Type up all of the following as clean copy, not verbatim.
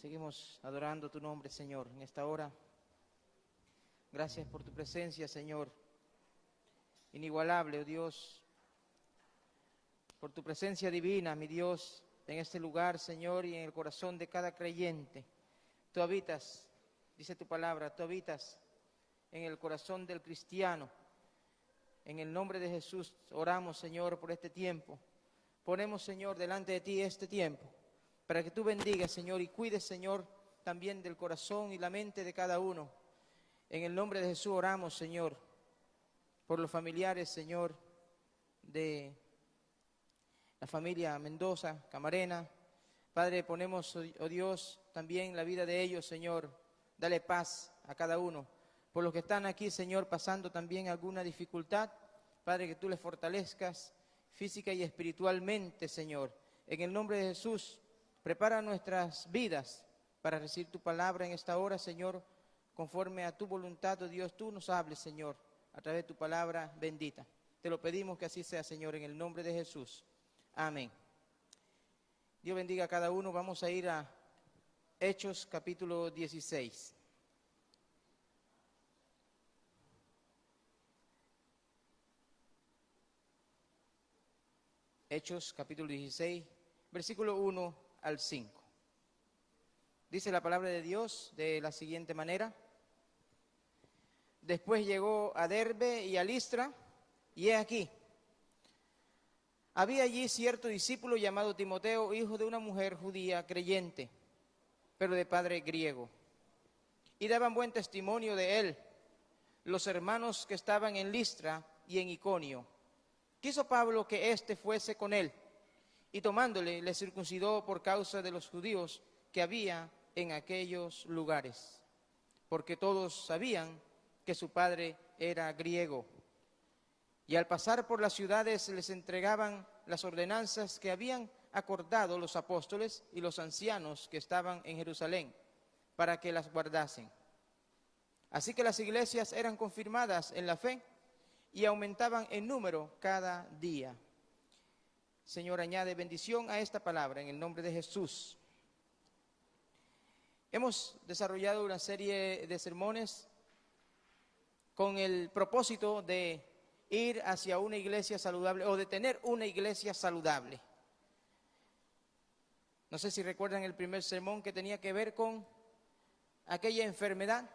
Seguimos adorando tu nombre, Señor, en esta hora. Gracias por tu presencia, Señor. Inigualable, oh Dios, por tu presencia divina, mi Dios, en este lugar, Señor, y en el corazón de cada creyente. Tú habitas, dice tu palabra, tú habitas en el corazón del cristiano. En el nombre de Jesús oramos, Señor, por este tiempo. Ponemos, Señor, delante de ti este tiempo, para que tú bendigas, Señor, y cuides, Señor, también del corazón y la mente de cada uno. En el nombre de Jesús oramos, Señor, por los familiares, Señor, de la familia Mendoza, Camarena. Padre, ponemos, oh Dios, también la vida de ellos, Señor. Dale paz a cada uno. Por los que están aquí, Señor, pasando también alguna dificultad, Padre, que tú les fortalezcas física y espiritualmente, Señor. En el nombre de Jesús, prepara nuestras vidas para recibir tu palabra en esta hora, Señor, conforme a tu voluntad, oh Dios, tú nos hables, Señor, a través de tu palabra bendita. Te lo pedimos que así sea, Señor, en el nombre de Jesús. Amén. Dios bendiga a cada uno. Vamos a ir a Hechos capítulo 16. Hechos capítulo 16, versículo 1 al 5. Dice la palabra de Dios de la siguiente manera. Después llegó a Derbe y a Listra, y he aquí, había allí cierto discípulo llamado Timoteo, hijo de una mujer judía creyente, pero de padre griego. Y daban buen testimonio de él los hermanos que estaban en Listra y en Iconio. Quiso Pablo que éste fuese con él, y tomándole le circuncidó por causa de los judíos que había en aquellos lugares, porque todos sabían que su padre era griego. Y al pasar por las ciudades les entregaban las ordenanzas que habían acordado los apóstoles y los ancianos que estaban en Jerusalén, para que las guardasen. Así que las iglesias eran confirmadas en la fe y aumentaban en número cada día. Señor, añade bendición a esta palabra en el nombre de Jesús. Hemos desarrollado una serie de sermones con el propósito de ir hacia una iglesia saludable o de tener una iglesia saludable. No sé si recuerdan el primer sermón que tenía que ver con aquella enfermedad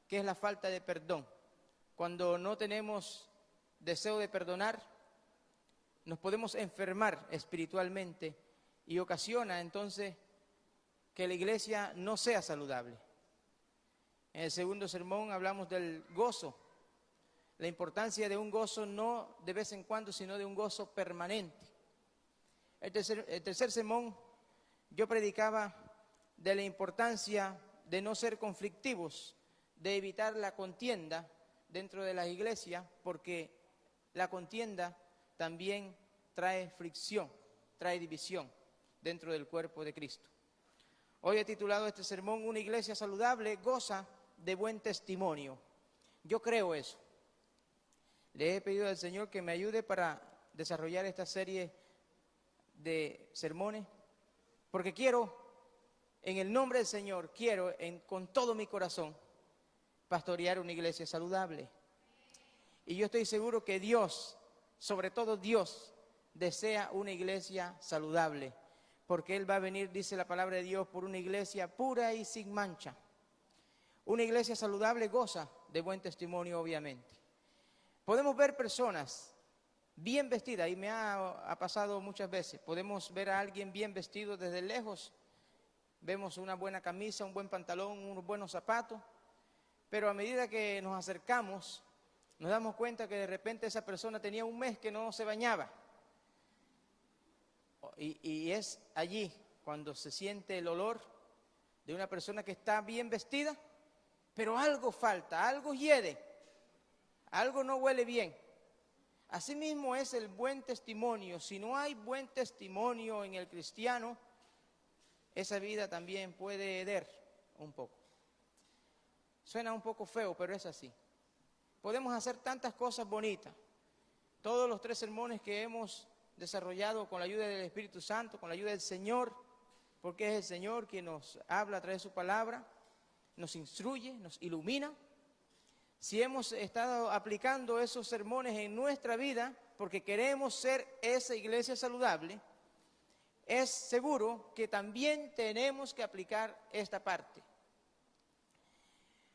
que es la falta de perdón. Cuando no tenemos deseo de perdonar, nos podemos enfermar espiritualmente y ocasiona entonces que la iglesia no sea saludable. En el segundo sermón hablamos del gozo, la importancia de un gozo no de vez en cuando, sino de un gozo permanente. El tercer sermón yo predicaba de la importancia de no ser conflictivos, de evitar la contienda dentro de las iglesias, porque la contienda también trae fricción, trae división dentro del cuerpo de Cristo. Hoy he titulado este sermón, Una iglesia saludable goza de buen testimonio. Yo creo eso. Le he pedido al Señor que me ayude para desarrollar esta serie de sermones, porque quiero, en el nombre del Señor, quiero con todo mi corazón pastorear una iglesia saludable. Y yo estoy seguro que Dios, sobre todo Dios, desea una iglesia saludable, porque Él va a venir, dice la palabra de Dios, por una iglesia pura y sin mancha. Una iglesia saludable goza de buen testimonio, obviamente. Podemos ver personas bien vestidas, y me ha pasado muchas veces, podemos ver a alguien bien vestido desde lejos, vemos una buena camisa, un buen pantalón, unos buenos zapatos, pero a medida que nos acercamos, nos damos cuenta que de repente esa persona tenía un mes que no se bañaba. Y es allí cuando se siente el olor de una persona que está bien vestida, pero algo falta, algo hiede, algo no huele bien. Asimismo es el buen testimonio. Si no hay buen testimonio en el cristiano, esa vida también puede heder un poco. Suena un poco feo, pero es así. Podemos hacer tantas cosas bonitas. Todos los 3 sermones que hemos desarrollado con la ayuda del Espíritu Santo, con la ayuda del Señor, porque es el Señor quien nos habla a través de su palabra, nos instruye, nos ilumina. Si hemos estado aplicando esos sermones en nuestra vida, porque queremos ser esa iglesia saludable, es seguro que también tenemos que aplicar esta parte.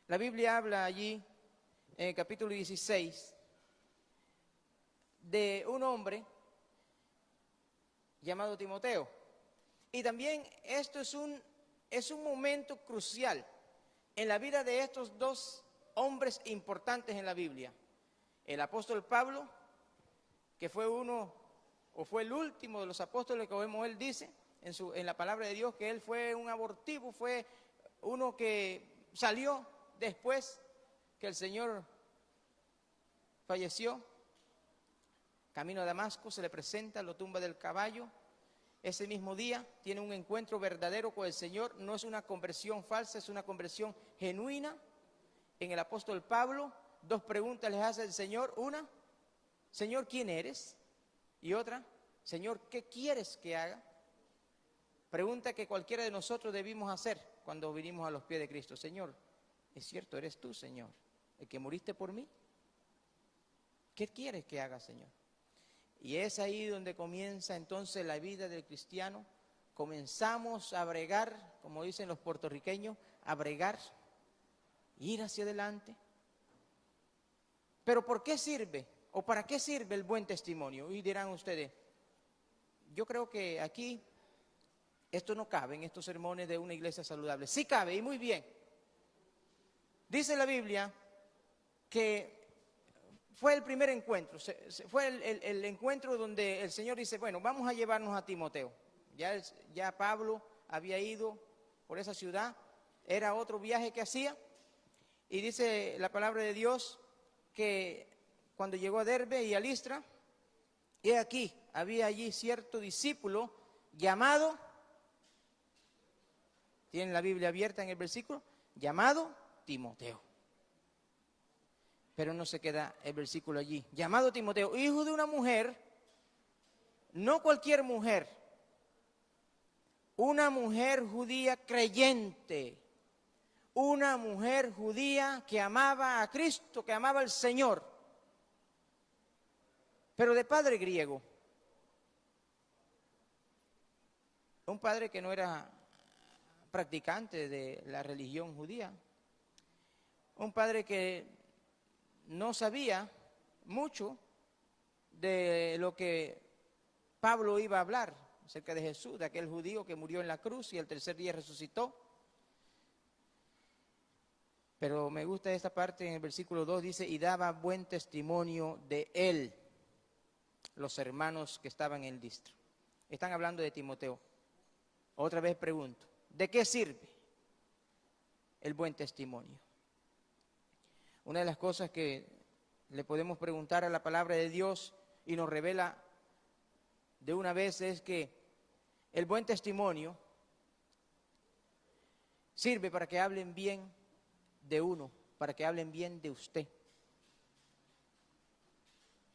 La Biblia habla allí, en el capítulo 16, de un hombre llamado Timoteo. Y también esto es un momento crucial en la vida de estos dos hombres importantes en la Biblia. El apóstol Pablo, que fue fue el último de los apóstoles, como él dice en la palabra de Dios, que él fue un abortivo, fue uno que salió después que el Señor falleció. Camino a Damasco, se le presenta, lo tumba del caballo. Ese mismo día tiene un encuentro verdadero con el Señor. No es una conversión falsa, es una conversión genuina. En el apóstol Pablo, dos preguntas les hace el Señor. Una, Señor, ¿quién eres? Y otra, Señor, ¿qué quieres que haga? Pregunta que cualquiera de nosotros debimos hacer cuando vinimos a los pies de Cristo. Señor, es cierto, eres tú, Señor, el que moriste por mí. ¿Qué quieres que haga, Señor? Y es ahí donde comienza entonces la vida del cristiano. Comenzamos a bregar, como dicen los puertorriqueños, a bregar, ir hacia adelante. Pero ¿por qué sirve? ¿O para qué sirve el buen testimonio? Y dirán ustedes, yo creo que aquí esto no cabe en estos sermones de una iglesia saludable. Sí cabe, y muy bien. Dice la Biblia que fue el primer encuentro, fue el encuentro donde el Señor dice, bueno, vamos a llevarnos a Timoteo. Ya Pablo había ido por esa ciudad, era otro viaje que hacía, y dice la palabra de Dios que cuando llegó a Derbe y a Listra, y aquí, había allí cierto discípulo llamado, tienen la Biblia abierta en el versículo, llamado Timoteo. Pero no se queda el versículo allí. Llamado Timoteo, hijo de una mujer, no cualquier mujer, una mujer judía creyente, una mujer judía que amaba a Cristo, que amaba al Señor, pero de padre griego. Un padre que no era practicante de la religión judía. Un padre que no sabía mucho de lo que Pablo iba a hablar acerca de Jesús, de aquel judío que murió en la cruz y el tercer día resucitó. Pero me gusta esta parte en el versículo 2, dice, y daba buen testimonio de él, los hermanos que estaban en el distro. Están hablando de Timoteo. Otra vez pregunto, ¿de qué sirve el buen testimonio? Una de las cosas que le podemos preguntar a la palabra de Dios y nos revela de una vez es que el buen testimonio sirve para que hablen bien de uno, para que hablen bien de usted.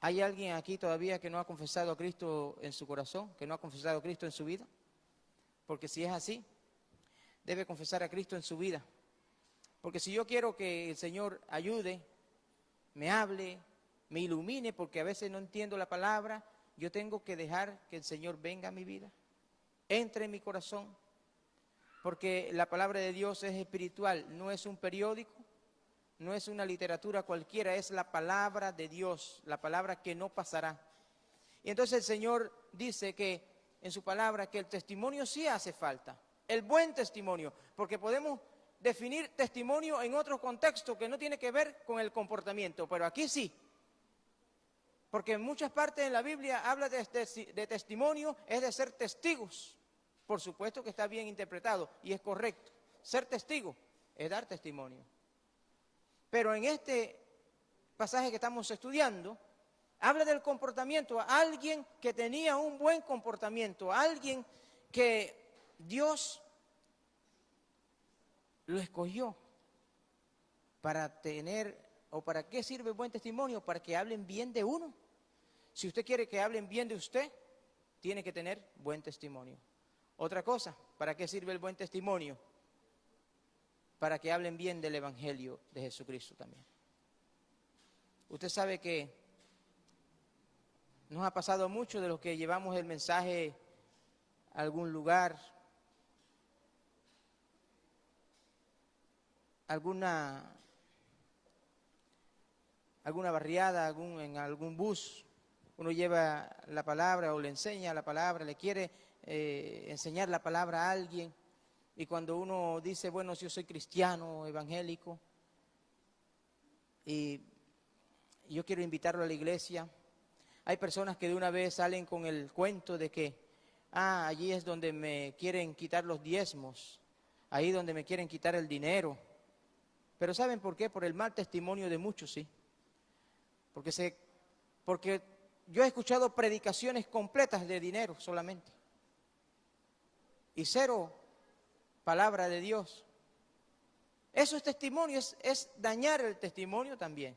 ¿Hay alguien aquí todavía que no ha confesado a Cristo en su corazón, que no ha confesado a Cristo en su vida? Porque si es así, debe confesar a Cristo en su vida. Porque si yo quiero que el Señor ayude, me hable, me ilumine, porque a veces no entiendo la palabra, yo tengo que dejar que el Señor venga a mi vida, entre en mi corazón, porque la palabra de Dios es espiritual, no es un periódico, no es una literatura cualquiera, es la palabra de Dios, la palabra que no pasará. Y entonces el Señor dice que en su palabra que el testimonio sí hace falta, el buen testimonio, porque podemos definir testimonio en otro contexto que no tiene que ver con el comportamiento, pero aquí sí. Porque en muchas partes en la Biblia habla de testimonio, es de ser testigos. Por supuesto que está bien interpretado y es correcto. Ser testigo es dar testimonio. Pero en este pasaje que estamos estudiando, habla del comportamiento, a alguien que tenía un buen comportamiento, a alguien que Dios lo escogió para tener, o para qué sirve el buen testimonio, para que hablen bien de uno. Si usted quiere que hablen bien de usted, tiene que tener buen testimonio. Otra cosa, ¿para qué sirve el buen testimonio? Para que hablen bien del Evangelio de Jesucristo también. Usted sabe que nos ha pasado mucho de los que llevamos el mensaje a algún lugar, alguna barriada, en algún bus. Uno lleva la palabra o le enseña la palabra, le quiere enseñar la palabra a alguien. Y cuando uno dice, bueno, si yo soy cristiano, evangélico, y yo quiero invitarlo a la iglesia, hay personas que de una vez salen con el cuento de que, allí es donde me quieren quitar los diezmos, ahí donde me quieren quitar el dinero. Pero ¿saben por qué? Por el mal testimonio de muchos, sí. Porque yo he escuchado predicaciones completas de dinero solamente. Y cero palabra de Dios. Eso es testimonio, es dañar el testimonio también.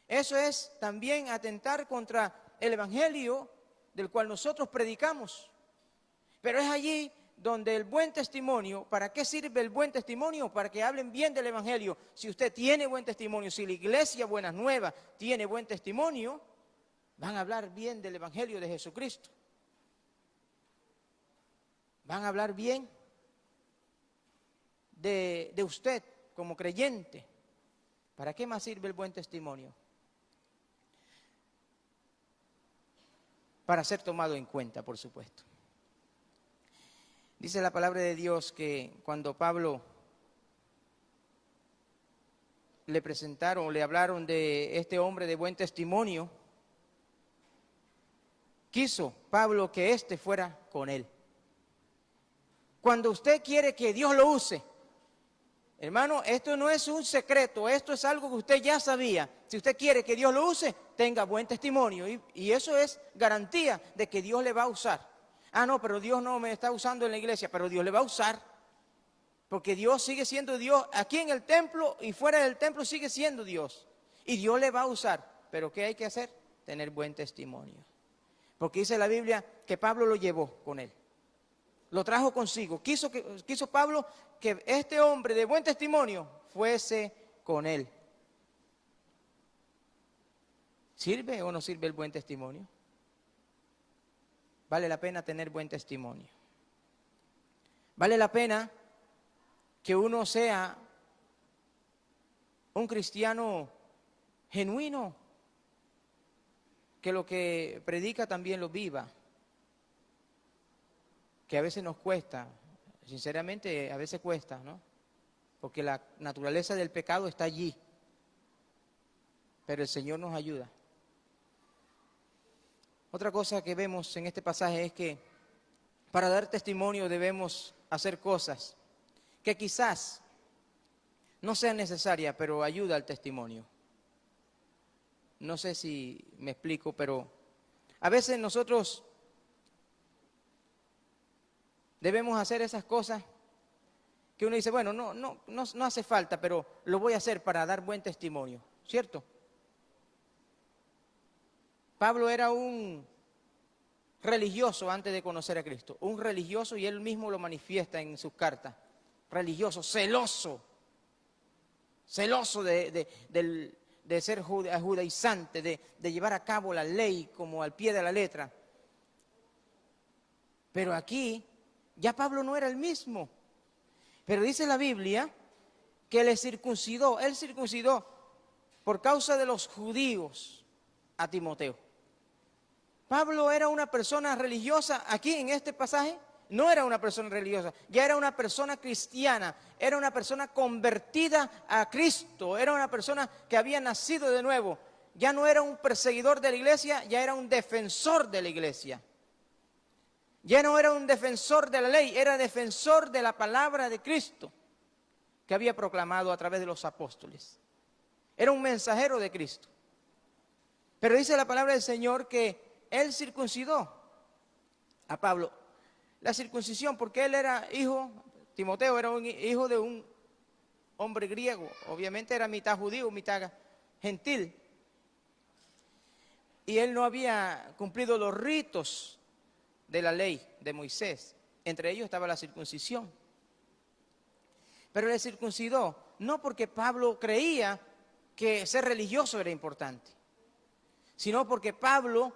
Eso es también atentar contra el Evangelio del cual nosotros predicamos. Pero es allí donde el buen testimonio, ¿para qué sirve el buen testimonio? Para que hablen bien del Evangelio. Si usted tiene buen testimonio, si la iglesia Buenas Nuevas tiene buen testimonio, van a hablar bien del Evangelio de Jesucristo. Van a hablar bien de usted como creyente. ¿Para qué más sirve el buen testimonio? Para ser tomado en cuenta, por supuesto. Dice la palabra de Dios que cuando Pablo le presentaron, le hablaron de este hombre de buen testimonio, quiso Pablo que éste fuera con él. Cuando usted quiere que Dios lo use, hermano, esto no es un secreto, esto es algo que usted ya sabía. Si usted quiere que Dios lo use, tenga buen testimonio y eso es garantía de que Dios le va a usar. No, pero Dios no me está usando en la iglesia, pero Dios le va a usar. Porque Dios sigue siendo Dios aquí en el templo y fuera del templo sigue siendo Dios. Y Dios le va a usar. ¿Pero qué hay que hacer? Tener buen testimonio. Porque dice la Biblia que Pablo lo llevó con él. Lo trajo consigo. Quiso Pablo que este hombre de buen testimonio fuese con él. ¿Sirve o no sirve el buen testimonio? Vale la pena tener buen testimonio. Vale la pena que uno sea un cristiano genuino, que lo que predica también lo viva, que a veces nos cuesta, sinceramente a veces cuesta, ¿no? Porque la naturaleza del pecado está allí, pero el Señor nos ayuda. Otra cosa que vemos en este pasaje es que para dar testimonio debemos hacer cosas que quizás no sean necesarias, pero ayuda al testimonio. No sé si me explico, pero a veces nosotros debemos hacer esas cosas que uno dice, bueno, no hace falta, pero lo voy a hacer para dar buen testimonio, ¿cierto? Pablo era un religioso antes de conocer a Cristo, un religioso, y él mismo lo manifiesta en sus cartas, religioso, celoso de ser judaizante, de llevar a cabo la ley como al pie de la letra. Pero aquí ya Pablo no era el mismo. Pero dice la Biblia que él circuncidó por causa de los judíos a Timoteo. Pablo era una persona religiosa, aquí en este pasaje no era una persona religiosa, ya era una persona cristiana, era una persona convertida a Cristo, era una persona que había nacido de nuevo, ya no era un perseguidor de la iglesia, ya era un defensor de la iglesia. Ya no era un defensor de la ley, era defensor de la palabra de Cristo que había proclamado a través de los apóstoles. Era un mensajero de Cristo. Pero dice la palabra del Señor que él circuncidó a Pablo. La circuncisión, porque él era hijo, Timoteo era un hijo de un hombre griego, obviamente era mitad judío, mitad gentil. Y él no había cumplido los ritos de la ley de Moisés. Entre ellos estaba la circuncisión. Pero le circuncidó, no porque Pablo creía que ser religioso era importante, sino porque Pablo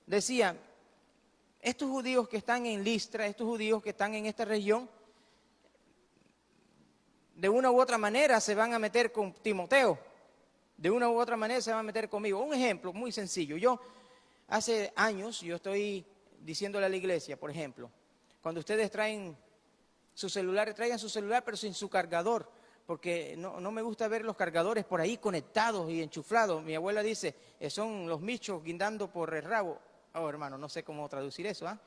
decía, estos judíos que están en Listra, estos judíos que están en esta región, de una u otra manera se van a meter con Timoteo, de una u otra manera se van a meter conmigo. Un ejemplo muy sencillo, yo hace años, yo estoy diciéndole a la iglesia, por ejemplo, cuando ustedes traen su celular, traigan su celular pero sin su cargador, porque no me gusta ver los cargadores por ahí conectados y enchuflados. Mi abuela dice, son los michos guindando por el rabo. Oh, hermano, no sé cómo traducir eso, ¿ah?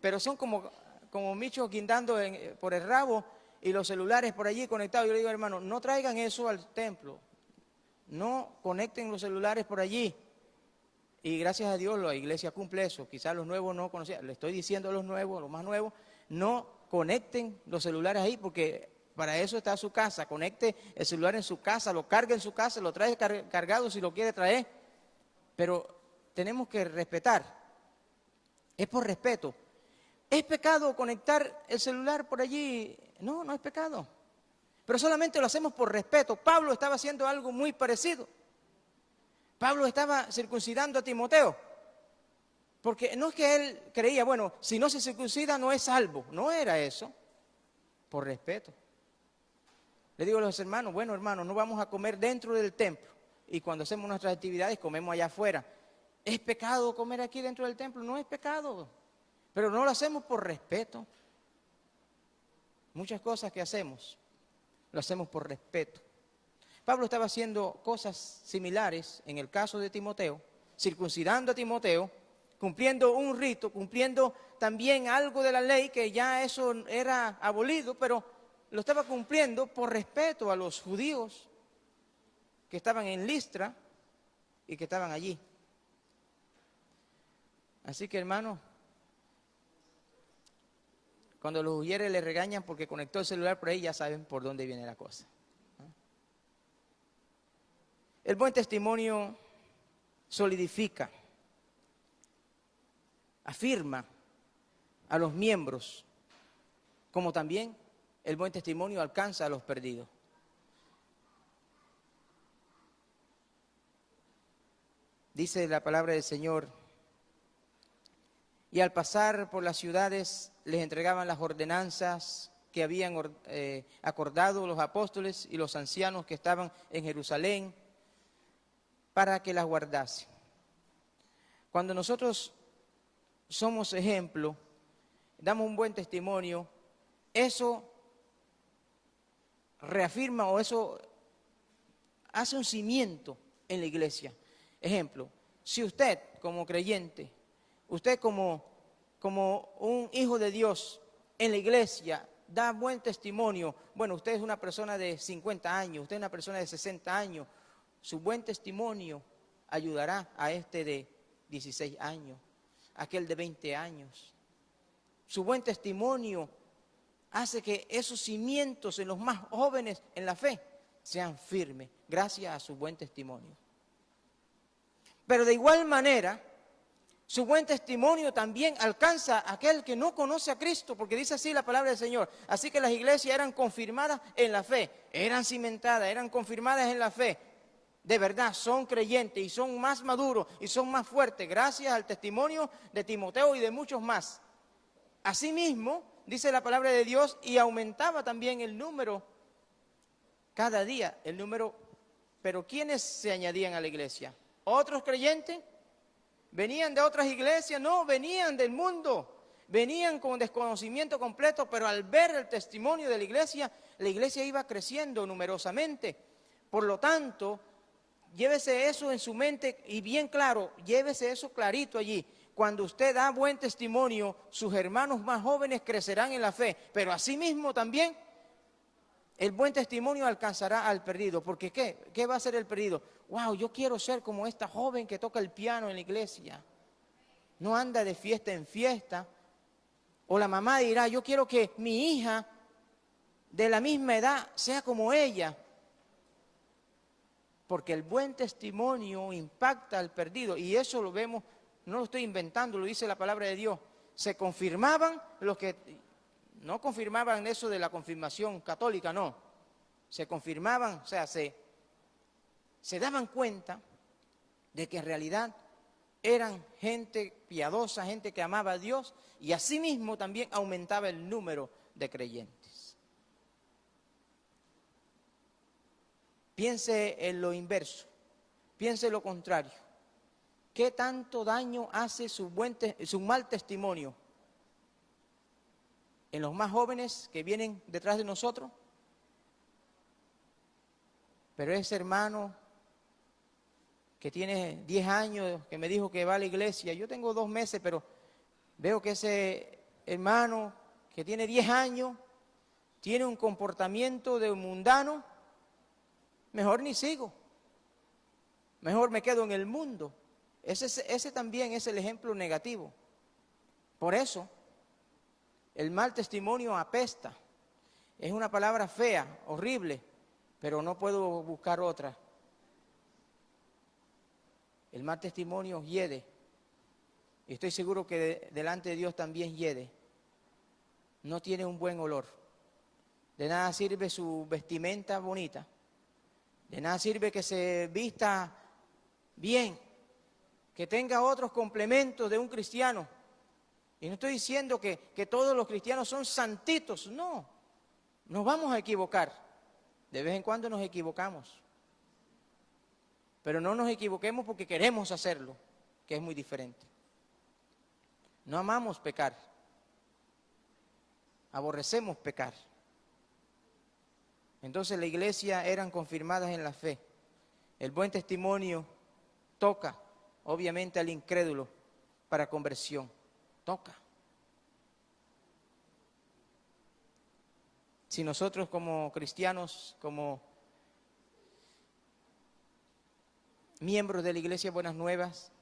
Pero son como michos guindando por el rabo y los celulares por allí conectados. Yo le digo, hermano, no traigan eso al templo, no conecten los celulares por allí. Y gracias a Dios la iglesia cumple eso. Quizás los nuevos no conocían, le estoy diciendo a los nuevos, los más nuevos, no conecten los celulares ahí porque para eso está su casa. Conecte el celular en su casa, lo cargue en su casa, lo trae cargado si lo quiere traer. Pero tenemos que respetar, es por respeto. ¿Es pecado conectar el celular por allí? No, no es pecado. Pero solamente lo hacemos por respeto. Pablo estaba haciendo algo muy parecido. Pablo estaba circuncidando a Timoteo. Porque no es que él creía, bueno, si no se circuncida no es salvo. No era eso. Por respeto. Le digo a los hermanos, bueno hermanos, no vamos a comer dentro del templo. Y cuando hacemos nuestras actividades comemos allá afuera. ¿Es pecado comer aquí dentro del templo? No es pecado. Pero no lo hacemos por respeto. Muchas cosas que hacemos, lo hacemos por respeto. Pablo estaba haciendo cosas similares en el caso de Timoteo, circuncidando a Timoteo, cumpliendo un rito, cumpliendo también algo de la ley, que ya eso era abolido, pero lo estaba cumpliendo por respeto a los judíos que estaban en Listra y que estaban allí. Así que, hermano, cuando los ujieres le regañan porque conectó el celular por ahí, ya saben por dónde viene la cosa. El buen testimonio solidifica, afirma a los miembros, como también el buen testimonio alcanza a los perdidos. Dice la palabra del Señor, y al pasar por las ciudades les entregaban las ordenanzas que habían acordado los apóstoles y los ancianos que estaban en Jerusalén para que las guardasen. Cuando nosotros somos ejemplo, damos un buen testimonio, eso reafirma o eso hace un cimiento en la iglesia. Ejemplo, si usted como creyente, usted como un hijo de Dios en la iglesia da buen testimonio, bueno, usted es una persona de 50 años, usted es una persona de 60 años, su buen testimonio ayudará a este de 16 años, a aquel de 20 años. Su buen testimonio hace que esos cimientos en los más jóvenes en la fe sean firmes, gracias a su buen testimonio. Pero de igual manera, su buen testimonio también alcanza a aquel que no conoce a Cristo, porque dice así la palabra del Señor. Así que las iglesias eran confirmadas en la fe, eran cimentadas, eran confirmadas en la fe. De verdad, son creyentes y son más maduros y son más fuertes gracias al testimonio de Timoteo y de muchos más. Asimismo, dice la palabra de Dios, y aumentaba también el número, cada día el número. Pero ¿quiénes se añadían a la iglesia? ¿Otros creyentes? ¿Venían de otras iglesias? No, venían del mundo. Venían con desconocimiento completo, pero al ver el testimonio de la iglesia iba creciendo numerosamente. Por lo tanto, llévese eso en su mente y bien claro, llévese eso clarito allí. Cuando usted da buen testimonio, sus hermanos más jóvenes crecerán en la fe, pero asimismo también el buen testimonio alcanzará al perdido. Porque ¿qué va a hacer el perdido? Wow, yo quiero ser como esta joven que toca el piano en la iglesia. No anda de fiesta en fiesta. O la mamá dirá, yo quiero que mi hija de la misma edad sea como ella. Porque el buen testimonio impacta al perdido. Y eso lo vemos, no lo estoy inventando, lo dice la palabra de Dios. Se confirmaban los que no confirmaban eso de la confirmación católica, no. Se confirmaban, o sea, se daban cuenta de que en realidad eran gente piadosa, gente que amaba a Dios, y asimismo también aumentaba el número de creyentes. Piense en lo inverso, piense en lo contrario. ¿Qué tanto daño hace su mal testimonio en los más jóvenes que vienen detrás de nosotros? Pero ese hermano que tiene 10 años, que me dijo que va a la iglesia, yo tengo 2 meses, pero veo que ese hermano que tiene 10 años tiene un comportamiento de mundano, mejor ni sigo, mejor me quedo en el mundo. Ese también es el ejemplo negativo. Por eso, el mal testimonio apesta. Es una palabra fea, horrible, pero no puedo buscar otra. El mal testimonio hiede. Y estoy seguro que delante de Dios también hiede. No tiene un buen olor. De nada sirve su vestimenta bonita. De nada sirve que se vista bien, que tenga otros complementos de un cristiano. Y no estoy diciendo que todos los cristianos son santitos, no. Nos vamos a equivocar. De vez en cuando nos equivocamos. Pero no nos equivoquemos porque queremos hacerlo, que es muy diferente. No amamos pecar. Aborrecemos pecar. Entonces la iglesia eran confirmadas en la fe. El buen testimonio toca, obviamente, al incrédulo para conversión. Toca. Si nosotros como cristianos, como miembros de la Iglesia Buenas Nuevas,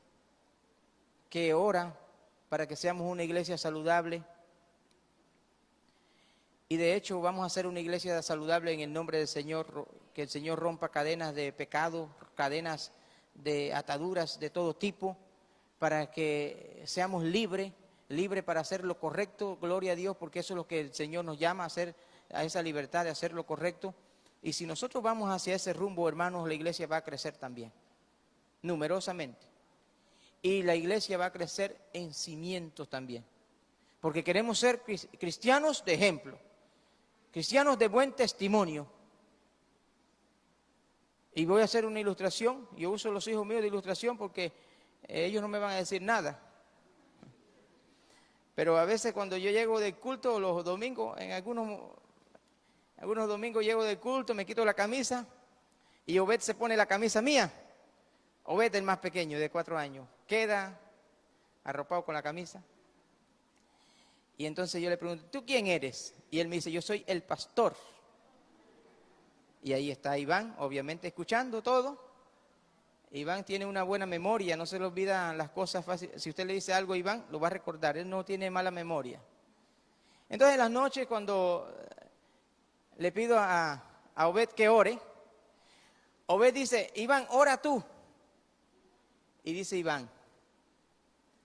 que ora para que seamos una iglesia saludable, y de hecho vamos a hacer una iglesia saludable en el nombre del Señor, que el Señor rompa cadenas de pecado, cadenas de ataduras de todo tipo, para que seamos libres para hacer lo correcto, gloria a Dios, porque eso es lo que el Señor nos llama a hacer, a esa libertad de hacer lo correcto. Y si nosotros vamos hacia ese rumbo, hermanos, la iglesia va a crecer también, numerosamente. Y la iglesia va a crecer en cimientos también, porque queremos ser cristianos de ejemplo, cristianos de buen testimonio. Y voy a hacer una ilustración. Yo uso los hijos míos de ilustración porque ellos no me van a decir nada. Pero a veces cuando yo llego del culto los domingos, en algunos domingos llego del culto, me quito la camisa y Obed se pone la camisa mía. Obed, el más pequeño, de 4 años, queda arropado con la camisa. Y entonces yo le pregunto, ¿tú quién eres? Y él me dice, yo soy el pastor. Y ahí está Iván, obviamente escuchando todo. Iván tiene una buena memoria, no se le olvidan las cosas fáciles. Si usted le dice algo a Iván, lo va a recordar, él no tiene mala memoria. Entonces en las noches cuando le pido a Obed que ore, Obed dice, Iván, ora tú. Y dice Iván,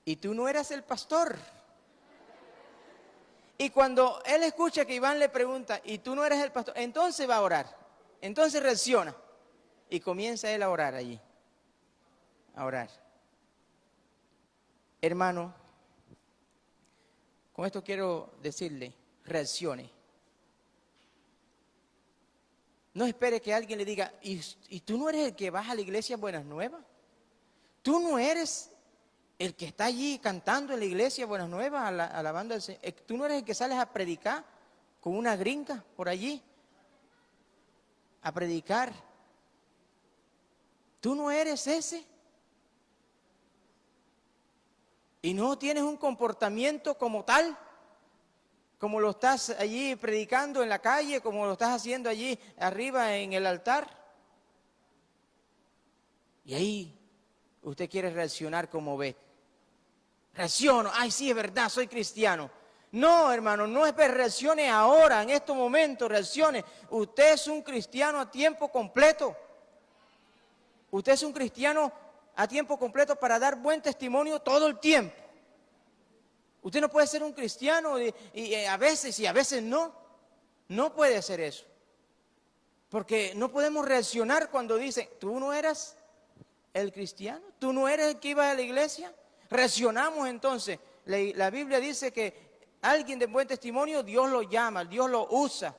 ¿y tú no eras el pastor? Y cuando él escucha que Iván le pregunta, ¿y tú no eres el pastor? Entonces va a orar, entonces reacciona. Y comienza él a orar allí, a orar. Hermano, con esto quiero decirle, reaccione. No espere que alguien le diga, ¿y tú no eres el que vas a la iglesia Buenas Nuevas? ¿Tú no eres el que está allí cantando en la iglesia Buenas Nuevas, alabando al Señor? ¿Tú no eres el que sales a predicar con una gringa por allí? A predicar. ¿Tú no eres ese? ¿Y no tienes un comportamiento como tal? Como lo estás allí predicando en la calle, como lo estás haciendo allí arriba en el altar. Y ahí usted quiere reaccionar como ve. Reacciono, ay sí, es verdad, soy cristiano. No, hermano, no es que reaccione ahora, en estos momentos, reaccione. Usted es un cristiano a tiempo completo. Usted es un cristiano a tiempo completo para dar buen testimonio todo el tiempo. Usted no puede ser un cristiano y a veces y a veces no. No puede hacer eso. Porque no podemos reaccionar cuando dicen, tú no eras el cristiano, tú no eres el que iba a la iglesia. Reaccionamos entonces. La Biblia dice que alguien de buen testimonio Dios lo llama, Dios lo usa.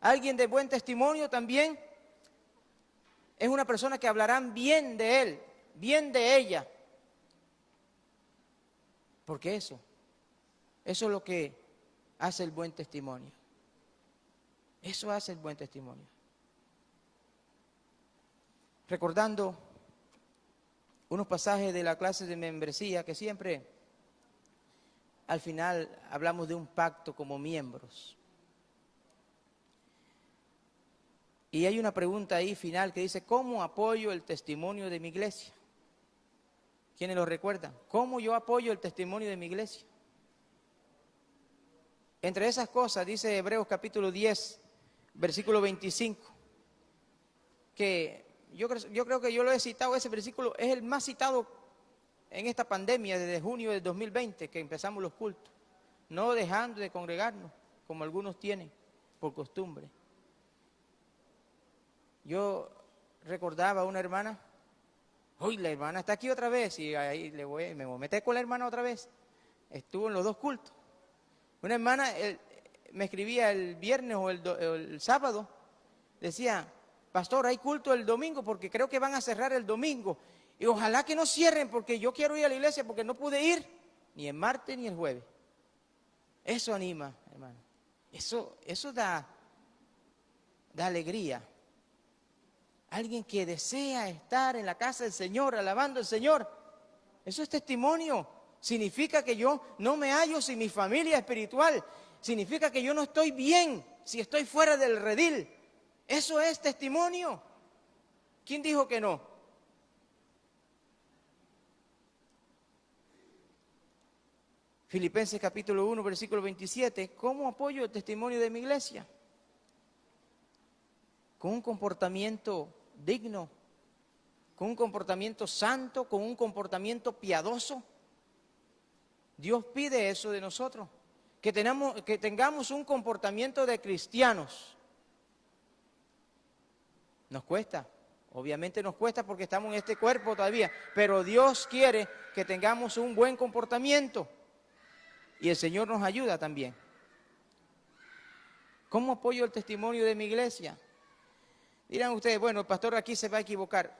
Alguien de buen testimonio también es una persona que hablarán bien de él, bien de ella. Porque eso es lo que hace el buen testimonio. Eso hace el buen testimonio. Recordando unos pasajes de la clase de membresía que siempre al final hablamos de un pacto como miembros. Y hay una pregunta ahí final que dice, ¿cómo apoyo el testimonio de mi iglesia? ¿Quiénes lo recuerdan? ¿Cómo yo apoyo el testimonio de mi iglesia? Entre esas cosas dice Hebreos capítulo 10, versículo 25, que yo creo que yo lo he citado, ese versículo es el más citado en esta pandemia desde junio del 2020 que empezamos los cultos, no dejando de congregarnos como algunos tienen por costumbre. Yo recordaba a una hermana, uy, la hermana está aquí otra vez, y ahí me voy a meter con la hermana otra vez. Estuvo en los dos cultos. Una hermana me escribía el viernes o el sábado, decía, pastor, hay culto el domingo porque creo que van a cerrar el domingo. Y ojalá que no cierren porque yo quiero ir a la iglesia porque no pude ir ni el martes ni el jueves. Eso anima, hermano. Eso da alegría. Alguien que desea estar en la casa del Señor, alabando al Señor. Eso es testimonio. Significa que yo no me hallo sin mi familia espiritual. Significa que yo no estoy bien si estoy fuera del redil. Eso es testimonio. ¿Quién dijo que no? Filipenses capítulo 1, versículo 27. ¿Cómo apoyo el testimonio de mi iglesia? Con un comportamiento digno, con un comportamiento santo, con un comportamiento piadoso. Dios pide eso de nosotros, que tengamos un comportamiento de cristianos. Nos cuesta, obviamente nos cuesta porque estamos en este cuerpo todavía, pero Dios quiere que tengamos un buen comportamiento y el Señor nos ayuda también. ¿Cómo apoyo el testimonio de mi iglesia? Dirán ustedes, bueno, el pastor aquí se va a equivocar.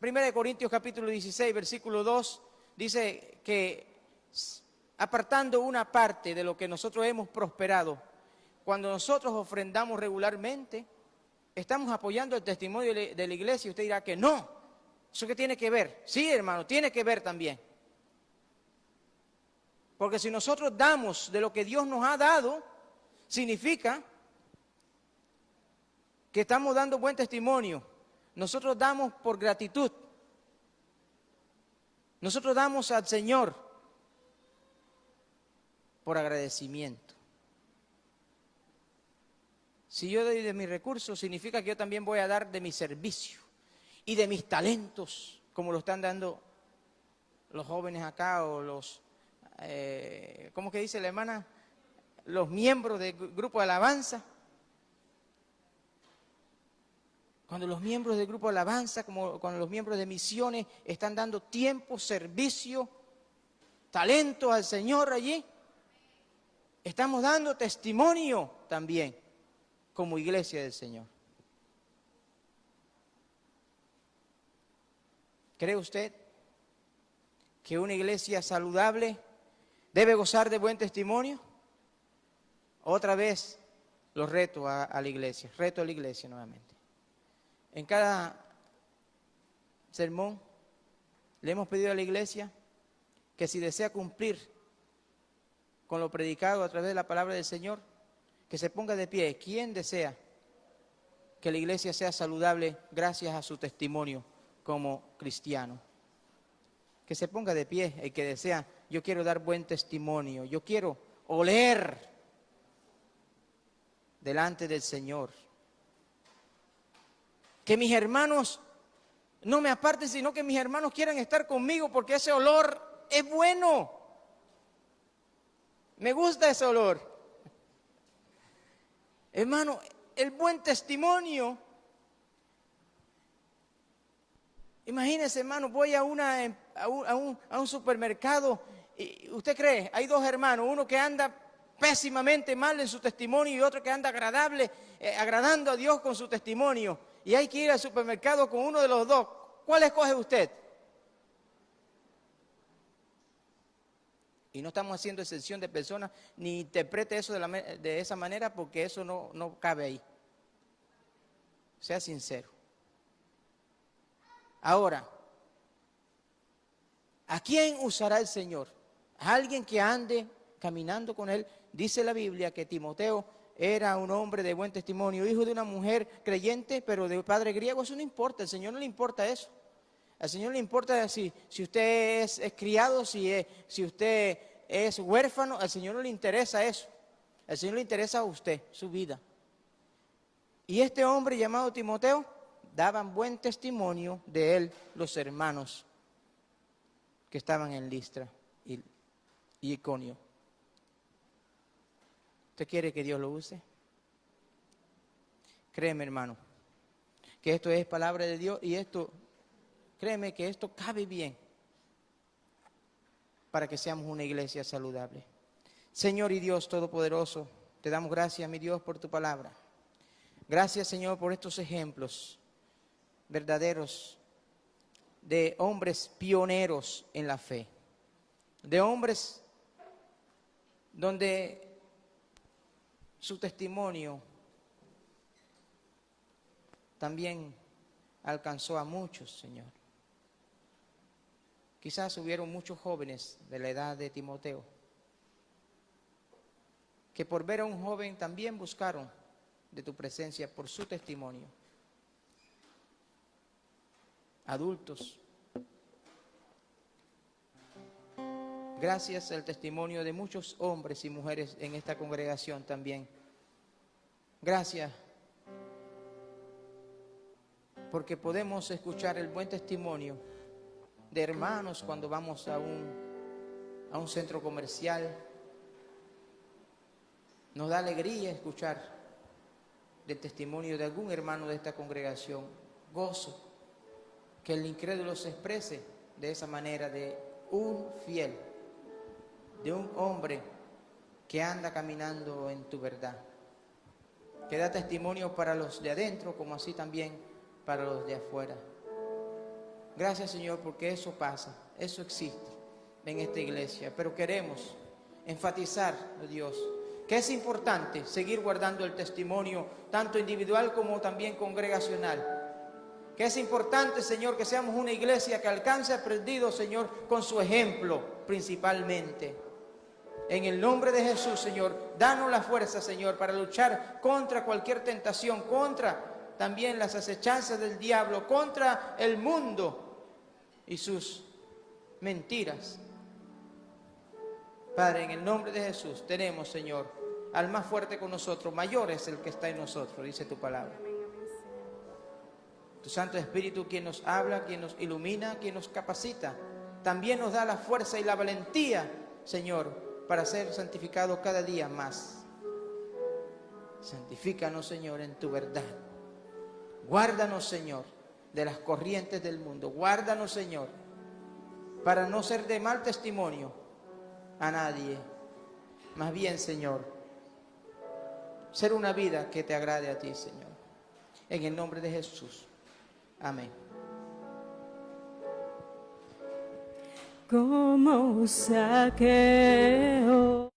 1 Corintios capítulo 16, versículo 2, dice que apartando una parte de lo que nosotros hemos prosperado, cuando nosotros ofrendamos regularmente, estamos apoyando el testimonio de la iglesia. Y usted dirá que no, ¿eso qué tiene que ver? Sí, hermano, tiene que ver también. Porque si nosotros damos de lo que Dios nos ha dado, significa que estamos dando buen testimonio. Nosotros damos por gratitud. Nosotros damos al Señor por agradecimiento. Si yo doy de mis recursos, significa que yo también voy a dar de mi servicio y de mis talentos, como lo están dando los jóvenes acá o los, ¿cómo que dice la hermana? Los miembros del grupo de alabanza. Cuando los miembros del grupo de alabanza, como cuando los miembros de misiones están dando tiempo, servicio, talento al Señor allí, estamos dando testimonio también como iglesia del Señor. ¿Cree usted que una iglesia saludable debe gozar de buen testimonio? Otra vez los reto a la iglesia, reto a la iglesia nuevamente. En cada sermón le hemos pedido a la iglesia que si desea cumplir con lo predicado a través de la palabra del Señor, que se ponga de pie. ¿Quién desea que la iglesia sea saludable gracias a su testimonio como cristiano? Que se ponga de pie el que desea, yo quiero dar buen testimonio, yo quiero oler delante del Señor. Que mis hermanos no me aparten, sino que mis hermanos quieran estar conmigo porque ese olor es bueno. Me gusta ese olor. Hermano, el buen testimonio. Imagínese, hermano, voy a un supermercado y ¿usted cree? Hay dos hermanos, uno que anda pésimamente mal en su testimonio y otro que anda agradando a Dios con su testimonio. Y hay que ir al supermercado con uno de los dos. ¿Cuál escoge usted? Y no estamos haciendo excepción de personas, ni interprete eso de esa manera, porque eso no cabe ahí. Sea sincero. Ahora, ¿a quién usará el Señor? ¿A alguien que ande caminando con Él? Dice la Biblia que Timoteo era un hombre de buen testimonio, hijo de una mujer creyente, pero de padre griego. Eso no importa, al Señor no le importa eso. Al Señor le importa si usted es criado, si usted es huérfano, al Señor no le interesa eso. Al Señor le interesa a usted, su vida. Y este hombre llamado Timoteo, daban buen testimonio de él los hermanos que estaban en Listra y Iconio. ¿Usted quiere que Dios lo use? Créeme, hermano, que esto es palabra de Dios y créeme que esto cabe bien para que seamos una iglesia saludable. Señor y Dios Todopoderoso, te damos gracias, mi Dios, por tu palabra. Gracias, Señor, por estos ejemplos verdaderos de hombres pioneros en la fe, de hombres donde su testimonio también alcanzó a muchos, Señor. Quizás hubieron muchos jóvenes de la edad de Timoteo que por ver a un joven también buscaron de tu presencia por su testimonio. Adultos, gracias al testimonio de muchos hombres y mujeres en esta congregación también. Gracias, porque podemos escuchar el buen testimonio de hermanos cuando vamos a un centro comercial. Nos da alegría escuchar del testimonio de algún hermano de esta congregación. Gozo que el incrédulo se exprese de esa manera, de un fiel, de un hombre que anda caminando en tu verdad, que da testimonio para los de adentro como así también para los de afuera. Gracias, Señor, porque eso pasa, eso existe en esta iglesia, pero queremos enfatizar, oh Dios, que es importante seguir guardando el testimonio tanto individual como también congregacional. Que es importante, Señor, que seamos una iglesia que alcance a perdidos, Señor, con su ejemplo principalmente. En el nombre de Jesús, Señor, danos la fuerza, Señor, para luchar contra cualquier tentación, contra también las acechanzas del diablo, contra el mundo y sus mentiras. Padre, en el nombre de Jesús tenemos, Señor, al más fuerte con nosotros, mayor es el que está en nosotros, dice tu palabra. Tu Santo Espíritu, quien nos habla, quien nos ilumina, quien nos capacita, también nos da la fuerza y la valentía, Señor, para ser santificados cada día más. Santifícanos, Señor, en tu verdad. Guárdanos, Señor, de las corrientes del mundo. Guárdanos, Señor, para no ser de mal testimonio a nadie. Más bien, Señor, ser una vida que te agrade a ti, Señor. En el nombre de Jesús. Amén. Como un saqueo.